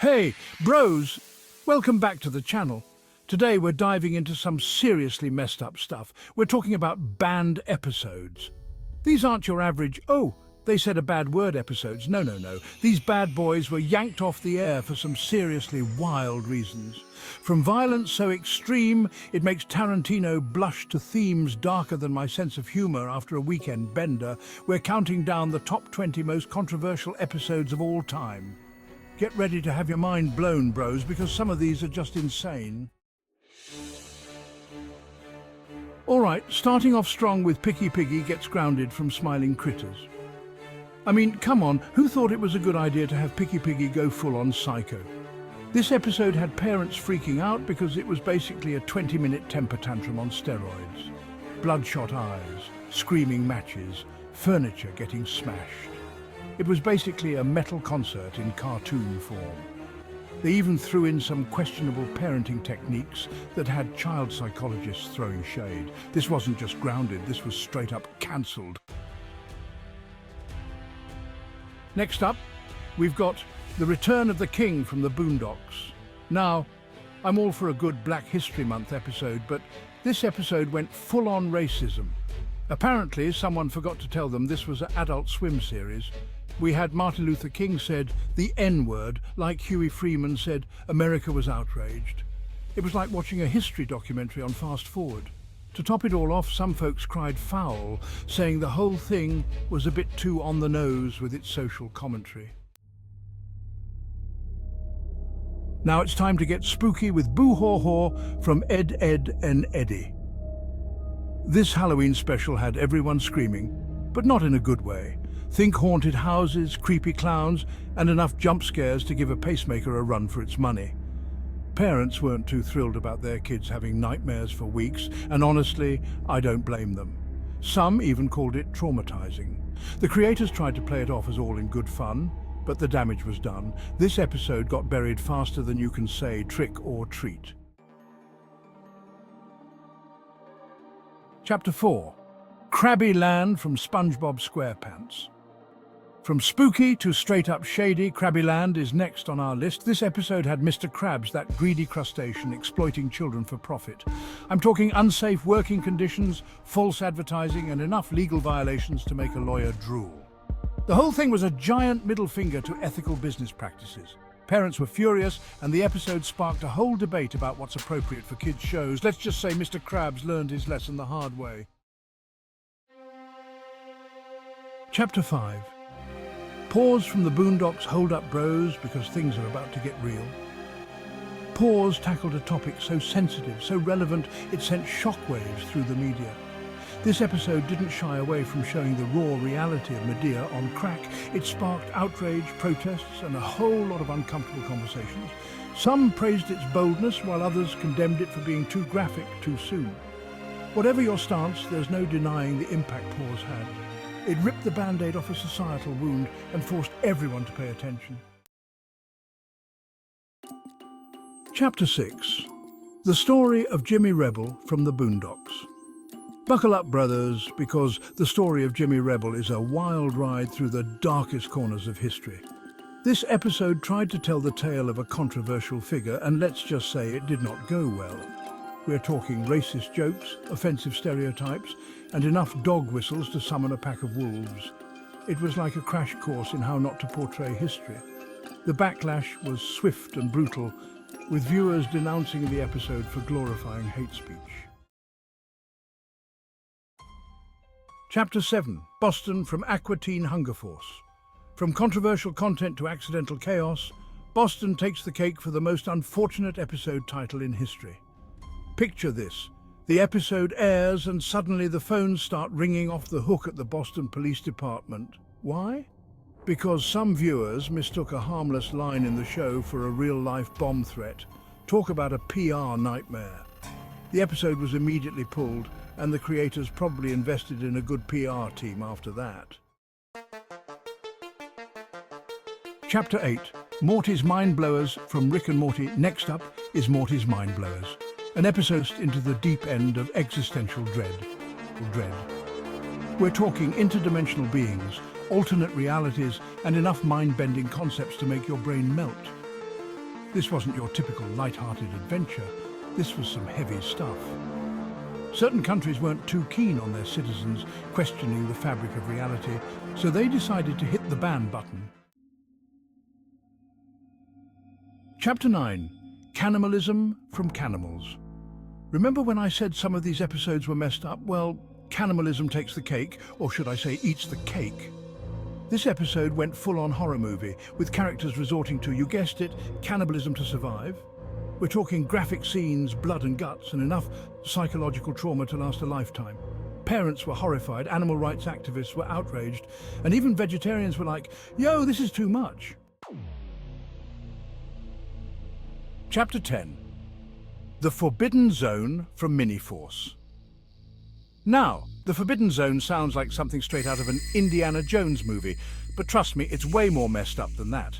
Hey, bros! Welcome back to the channel. Today we're diving into some seriously messed up stuff. We're talking about banned episodes. These aren't your average, oh, they said a bad word episodes. No, no, no. These bad boys were yanked off the air for some seriously wild reasons. From violence so extreme, it makes Tarantino blush to themes darker than my sense of humor after a weekend bender, we're counting down the top 20 most controversial episodes of all time. Get ready to have your mind blown, bros, because some of these are just insane. All right, starting off strong with Picky Piggy gets grounded from Smiling Critters. I mean, come on, who thought it was a good idea to have Picky Piggy go full-on psycho? This episode had parents freaking out because it was basically a 20-minute temper tantrum on steroids. Bloodshot eyes, screaming matches, furniture getting smashed. It was basically a metal concert in cartoon form. They even threw in some questionable parenting techniques that had child psychologists throwing shade. This wasn't just grounded, this was straight up cancelled. Next up, we've got The Return of the King from the Boondocks. Now, I'm all for a good Black History Month episode, but this episode went full-on racism. Apparently, someone forgot to tell them this was an Adult Swim series. We had Martin Luther King said the N-word, like Huey Freeman said America was outraged. It was like watching a history documentary on Fast Forward. To top it all off, some folks cried foul, saying the whole thing was a bit too on the nose with its social commentary. Now it's time to get spooky with Boo Haw Haw from Ed, Edd n Eddy. This Halloween special had everyone screaming, but not in a good way. Think haunted houses, creepy clowns, and enough jump scares to give a pacemaker a run for its money. Parents weren't too thrilled about their kids having nightmares for weeks, and honestly, I don't blame them. Some even called it traumatizing. The creators tried to play it off as all in good fun, but the damage was done. This episode got buried faster than you can say trick or treat. Chapter 4. Krabby Land from SpongeBob SquarePants. From spooky to straight-up shady, Krabby Land is next on our list. This episode had Mr. Krabs, that greedy crustacean exploiting children for profit. I'm talking unsafe working conditions, false advertising, and enough legal violations to make a lawyer drool. The whole thing was a giant middle finger to ethical business practices. Parents were furious, and the episode sparked a whole debate about what's appropriate for kids' shows. Let's just say Mr. Krabs learned his lesson the hard way. Chapter 5. Paws from the Boondocks hold up bros because things are about to get real. Paws tackled a topic so sensitive, so relevant, it sent shockwaves through the media. This episode didn't shy away from showing the raw reality of Medea on crack. It sparked outrage, protests, and a whole lot of uncomfortable conversations. Some praised its boldness, while others condemned it for being too graphic too soon. Whatever your stance, there's no denying the impact Paws had. It ripped the Band-Aid off a societal wound and forced everyone to pay attention. Chapter 6. The Story of Jimmy Rebel from the Boondocks. Buckle up, brothers, because the story of Jimmy Rebel is a wild ride through the darkest corners of history. This episode tried to tell the tale of a controversial figure, and let's just say it did not go well. We're talking racist jokes, offensive stereotypes, and enough dog whistles to summon a pack of wolves. It was like a crash course in how not to portray history. The backlash was swift and brutal, with viewers denouncing the episode for glorifying hate speech. Chapter 7. Boston from Aqua Teen Hunger Force. From controversial content to accidental chaos, Boston takes the cake for the most unfortunate episode title in history. Picture this. The episode airs and suddenly the phones start ringing off the hook at the Boston Police Department. Why? Because some viewers mistook a harmless line in the show for a real-life bomb threat. Talk about a PR nightmare. The episode was immediately pulled, and the creators probably invested in a good PR team after that. Chapter 8. Morty's Mind Blowers from Rick and Morty. Next up is Morty's Mind Blowers, an episode into the deep end of existential dread. We're talking interdimensional beings, alternate realities, and enough mind-bending concepts to make your brain melt. This wasn't your typical light-hearted adventure. This was some heavy stuff. Certain countries weren't too keen on their citizens questioning the fabric of reality, so they decided to hit the ban button. Chapter 9. Cannibalism from Canimals. Remember when I said some of these episodes were messed up? Well, cannibalism takes the cake, or should I say eats the cake. This episode went full-on horror movie, with characters resorting to, you guessed it, cannibalism to survive. We're talking graphic scenes, blood and guts, and enough psychological trauma to last a lifetime. Parents were horrified, animal rights activists were outraged, and even vegetarians were like, yo, this is too much. Chapter 10. The Forbidden Zone from Miniforce. Now, the Forbidden Zone sounds like something straight out of an Indiana Jones movie, but trust me, it's way more messed up than that.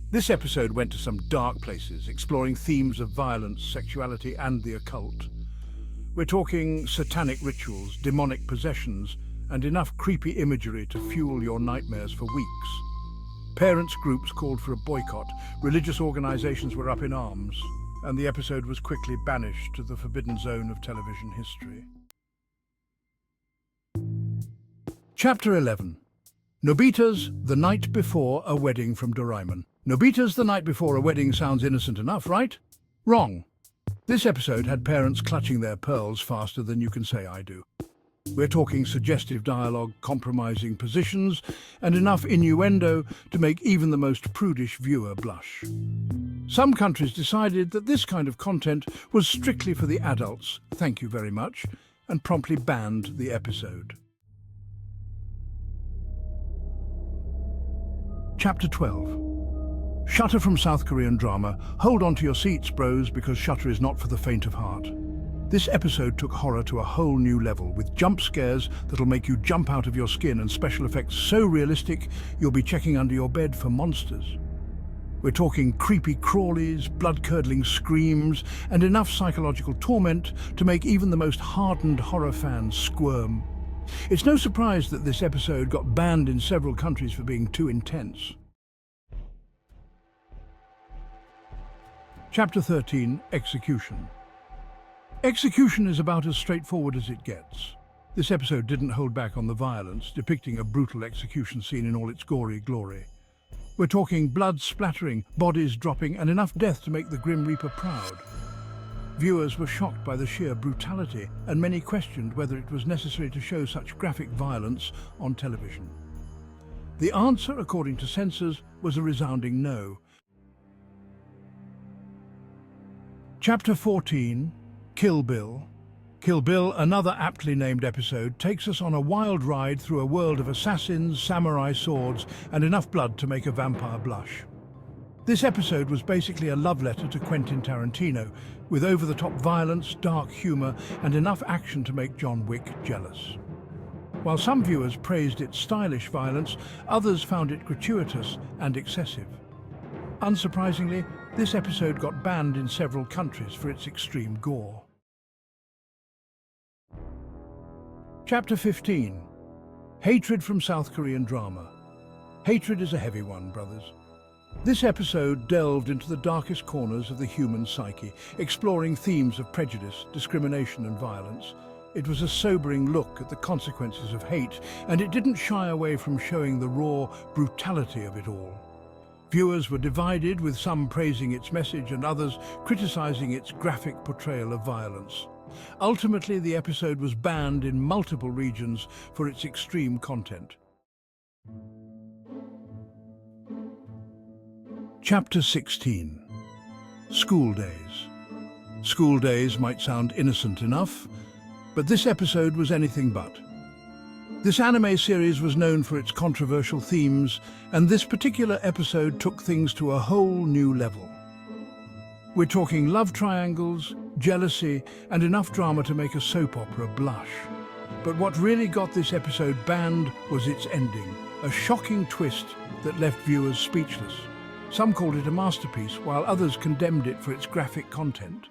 This episode went to some dark places, exploring themes of violence, sexuality, and the occult. We're talking satanic rituals, demonic possessions, and enough creepy imagery to fuel your nightmares for weeks. Parents' groups called for a boycott, religious organizations were up in arms, and the episode was quickly banished to the Forbidden Zone of television history. Chapter 11. Nobita's The Night Before a Wedding from Doraemon. Nobita's The Night Before a Wedding sounds innocent enough, right? Wrong. This episode had parents clutching their pearls faster than you can say I do. We're talking suggestive dialogue, compromising positions, and enough innuendo to make even the most prudish viewer blush. Some countries decided that this kind of content was strictly for the adults, thank you very much, and promptly banned the episode. Chapter 12. Shutter from South Korean drama. Hold on to your seats, bros, because Shutter is not for the faint of heart. This episode took horror to a whole new level, with jump scares that'll make you jump out of your skin and special effects so realistic you'll be checking under your bed for monsters. We're talking creepy crawlies, blood-curdling screams, and enough psychological torment to make even the most hardened horror fans squirm. It's no surprise that this episode got banned in several countries for being too intense. Chapter 13. Execution. Execution is about as straightforward as it gets. This episode didn't hold back on the violence, depicting a brutal execution scene in all its gory glory. We're talking blood splattering, bodies dropping, and enough death to make the Grim Reaper proud. Viewers were shocked by the sheer brutality, and many questioned whether it was necessary to show such graphic violence on television. The answer, according to censors, was a resounding no. Chapter 14. Kill Bill. Kill Bill, another aptly named episode, takes us on a wild ride through a world of assassins, samurai swords, and enough blood to make a vampire blush. This episode was basically a love letter to Quentin Tarantino, with over-the-top violence, dark humor, and enough action to make John Wick jealous. While some viewers praised its stylish violence, others found it gratuitous and excessive. Unsurprisingly, this episode got banned in several countries for its extreme gore. Chapter 15. Hatred from South Korean drama. Hatred is a heavy one, brothers. This episode delved into the darkest corners of the human psyche, exploring themes of prejudice, discrimination, and violence. It was a sobering look at the consequences of hate, and it didn't shy away from showing the raw brutality of it all. Viewers were divided, with some praising its message and others criticizing its graphic portrayal of violence. Ultimately, the episode was banned in multiple regions for its extreme content. Chapter 16. School Days. School days might sound innocent enough, but this episode was anything but. This anime series was known for its controversial themes, and this particular episode took things to a whole new level. We're talking love triangles, jealousy, and enough drama to make a soap opera blush. But what really got this episode banned was its ending, a shocking twist that left viewers speechless. Some called it a masterpiece, while others condemned it for its graphic content.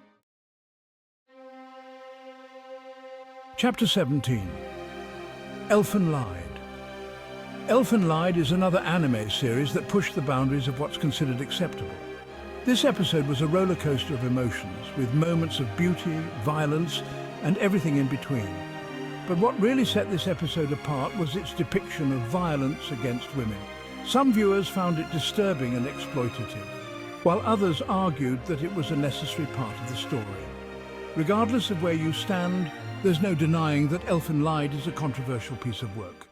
Chapter 17. Elfen Lied. Elfen Lied is another anime series that pushed the boundaries of what's considered acceptable. This episode was a roller coaster of emotions, with moments of beauty, violence, and everything in between. But what really set this episode apart was its depiction of violence against women. Some viewers found it disturbing and exploitative, while others argued that it was a necessary part of the story. Regardless of where you stand, there's no denying that Elfen Lied is a controversial piece of work.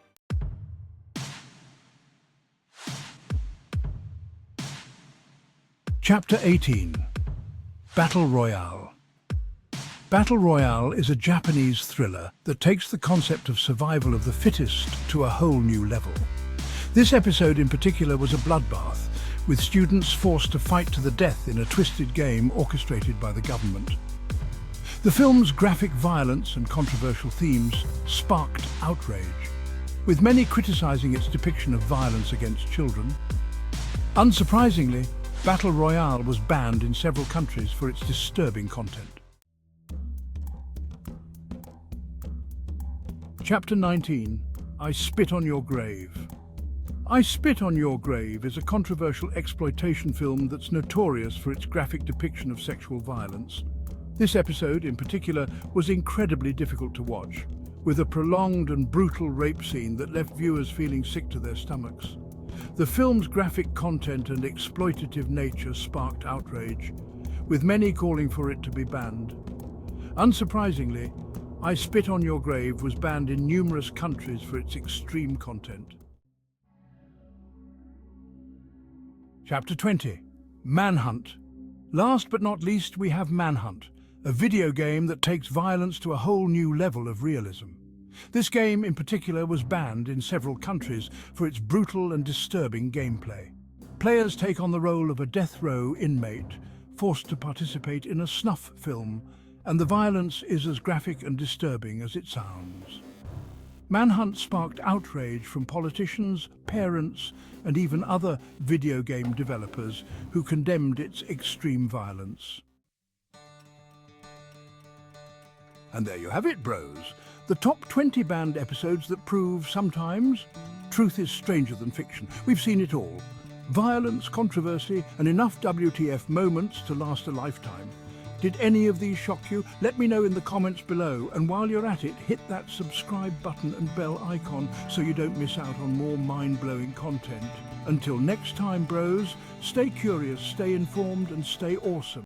Chapter 18. Battle Royale. Battle Royale is a Japanese thriller that takes the concept of survival of the fittest to a whole new level. This episode in particular was a bloodbath, with students forced to fight to the death in a twisted game orchestrated by the government. The film's graphic violence and controversial themes sparked outrage, with many criticizing its depiction of violence against children. Unsurprisingly, Battle Royale was banned in several countries for its disturbing content. Chapter 19. I Spit on Your Grave. I Spit on Your Grave is a controversial exploitation film that's notorious for its graphic depiction of sexual violence. This episode, in particular, was incredibly difficult to watch, with a prolonged and brutal rape scene that left viewers feeling sick to their stomachs. The film's graphic content and exploitative nature sparked outrage, with many calling for it to be banned. Unsurprisingly, I Spit on Your Grave was banned in numerous countries for its extreme content. Chapter 20. Manhunt. Last but not least, we have Manhunt, a video game that takes violence to a whole new level of realism. This game in particular was banned in several countries for its brutal and disturbing gameplay. Players take on the role of a death row inmate, forced to participate in a snuff film, and the violence is as graphic and disturbing as it sounds. Manhunt sparked outrage from politicians, parents, and even other video game developers who condemned its extreme violence. And there you have it, bros. The top 20 banned episodes that prove sometimes truth is stranger than fiction. We've seen it all. Violence, controversy, and enough WTF moments to last a lifetime. Did any of these shock you? Let me know in the comments below, and while you're at it, hit that subscribe button and bell icon so you don't miss out on more mind-blowing content. Until next time, bros, stay curious, stay informed, and stay awesome.